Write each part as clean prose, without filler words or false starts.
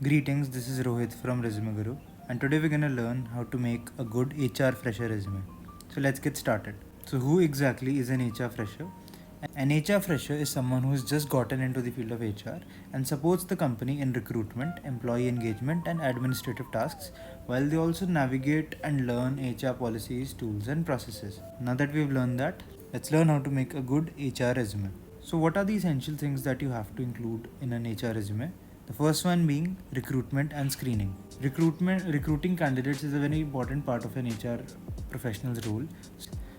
Greetings, this is Rohit from ResumeGuru, and today we're going to learn how to make a good HR fresher resume. So let's get started. So, who exactly is an HR fresher? An HR fresher is someone who has just gotten into the field of HR and supports the company in recruitment, employee engagement, and administrative tasks, while they also navigate and learn HR policies, tools, and processes. Now that we've learned that, let's learn how to make a good HR resume. So, what are the essential things that you have to include in an HR resume? The first one being recruitment and screening. Recruiting candidates is a very important part of an HR professional's role.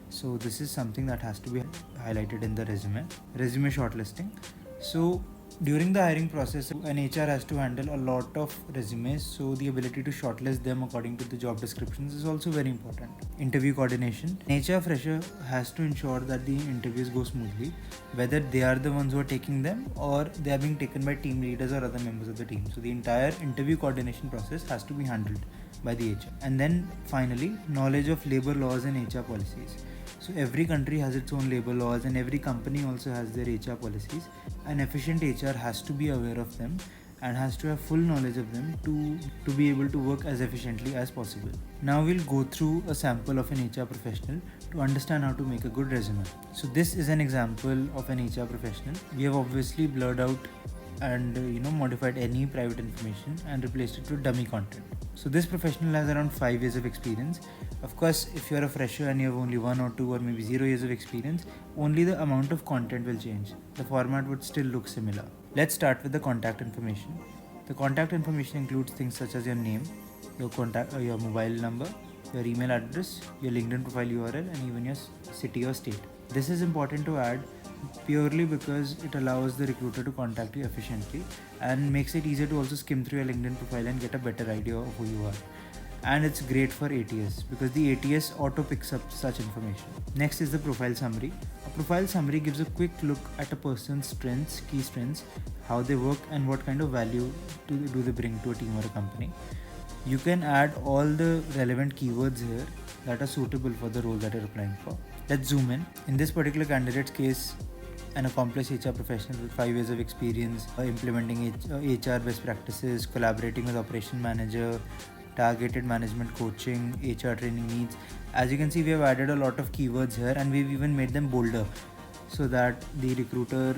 So this is something that has to be highlighted in the resume shortlisting. So during the hiring process, an HR has to handle a lot of resumes, so the ability to shortlist them according to the job descriptions is also very important. Interview coordination. An HR fresher has to ensure that the interviews go smoothly, whether they are the ones who are taking them or they are being taken by team leaders or other members of the team. So the entire interview coordination process has to be handled by the HR. And then finally, knowledge of labor laws and HR policies. So every country has its own labor laws and every company also has their HR policies. An efficient HR has to be aware of them and has to have full knowledge of them to be able to work as efficiently as possible. Now we'll go through a sample of an HR professional to understand how to make a good resume. So this is an example of an HR professional. We have obviously blurred out and modified any private information and replaced it with dummy content. So this professional has around 5 years of experience. Of course, if you're a fresher and you have only 1 or 2 or maybe 0 years of experience, only the amount of content will change. The format would still look similar. Let's start with the contact information. The contact information includes things such as your name, your mobile number, your email address, your LinkedIn profile URL, and even your city or state. This is important to add purely because it allows the recruiter to contact you efficiently and makes it easier to also skim through your LinkedIn profile and get a better idea of who you are. And it's great for ATS because the ATS auto picks up such information. Next is the profile summary. A profile summary gives a quick look at a person's strengths, key strengths, how they work, and what kind of value do they bring to a team or a company. You can add all the relevant keywords here that are suitable for the role that you're applying for. Let's zoom in. In this particular candidate's case, an accomplished HR professional with 5 years of experience implementing HR best practices, collaborating with operation manager, targeted management coaching, HR training needs. As you can see, we have added a lot of keywords here and we've even made them bolder so that the recruiter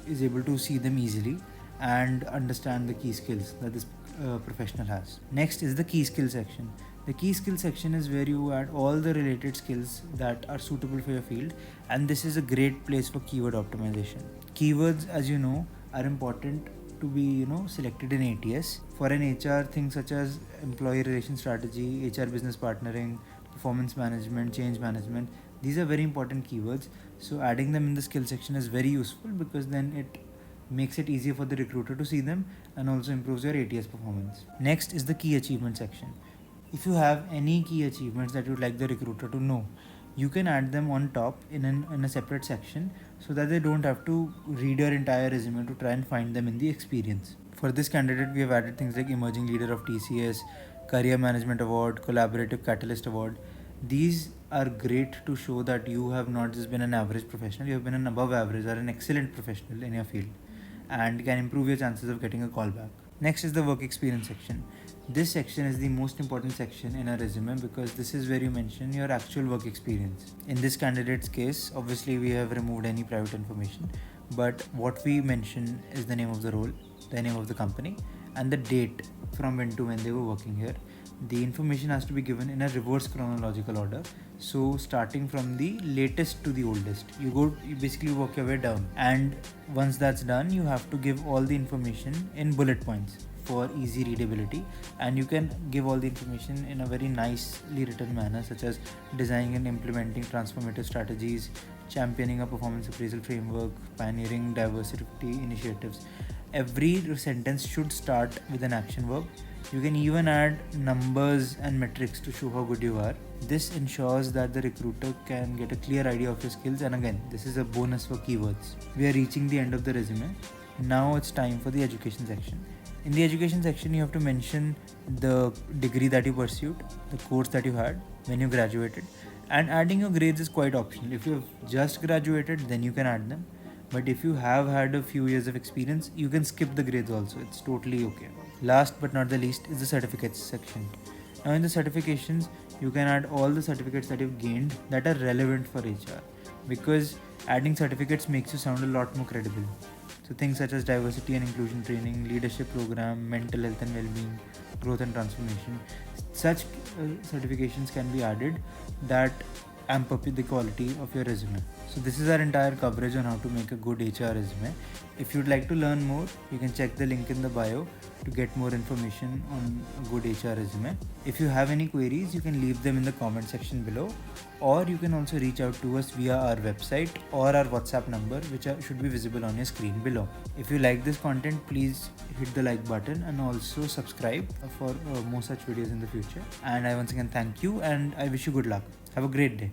is able to see them easily and understand the key skills that this professional has. Next is the key skill section. The key skill section is where you add all the related skills that are suitable for your field, and this is a great place for keyword optimization. Keywords, as you know, are important to be selected in ATS. For an HR, things such as employee relation strategy, HR business partnering, performance management, change management, these are very important keywords. So adding them in the skill section is very useful because then it makes it easier for the recruiter to see them and also improves your ATS performance. Next is the key achievement section. If you have any key achievements that you'd like the recruiter to know, you can add them on top in a separate section so that they don't have to read your entire resume to try and find them in the experience. For this candidate, we have added things like Emerging Leader of TCS, Career Management Award, Collaborative Catalyst Award. These are great to show that you have not just been an average professional, you have been an above average or an excellent professional in your field and can improve your chances of getting a call back. Next is the work experience section. This section is the most important section in a resume because this is where you mention your actual work experience. In this candidate's case, obviously we have removed any private information, but what we mention is the name of the role, the name of the company, and the date from when to when they were working here. The information has to be given in a reverse chronological order. So starting from the latest to the oldest, you basically work your way down. And once that's done, you have to give all the information in bullet points for easy readability, and you can give all the information in a very nicely written manner, such as designing and implementing transformative strategies, championing a performance appraisal framework, pioneering diversity initiatives. Every sentence should start with an action verb. You can even add numbers and metrics to show how good you are. This ensures that the recruiter can get a clear idea of your skills, and again, this is a bonus for keywords. We are reaching the end of the resume. Now it's time for the education section. In the education section, you have to mention the degree that you pursued, the course that you had when you graduated, and adding your grades is quite optional. If you have just graduated, then you can add them. But if you have had a few years of experience, you can skip the grades also. It's totally okay. Last but not the least is the certificates section. Now in the certifications, you can add all the certificates that you've gained that are relevant for HR, because adding certificates makes you sound a lot more credible. So things such as diversity and inclusion training, leadership program, mental health and well-being, growth and transformation, such certifications can be added that amp up the quality of your resume. So this is our entire coverage on how to make a good HR resume. If you'd like to learn more, you can check the link in the bio to get more information on a good HR resume. If you have any queries, you can leave them in the comment section below, or you can also reach out to us via our website or our WhatsApp number, which should be visible on your screen below. If you like this content, please hit the like button and also subscribe for more such videos in the future. And I once again thank you and I wish you good luck. Have a great day.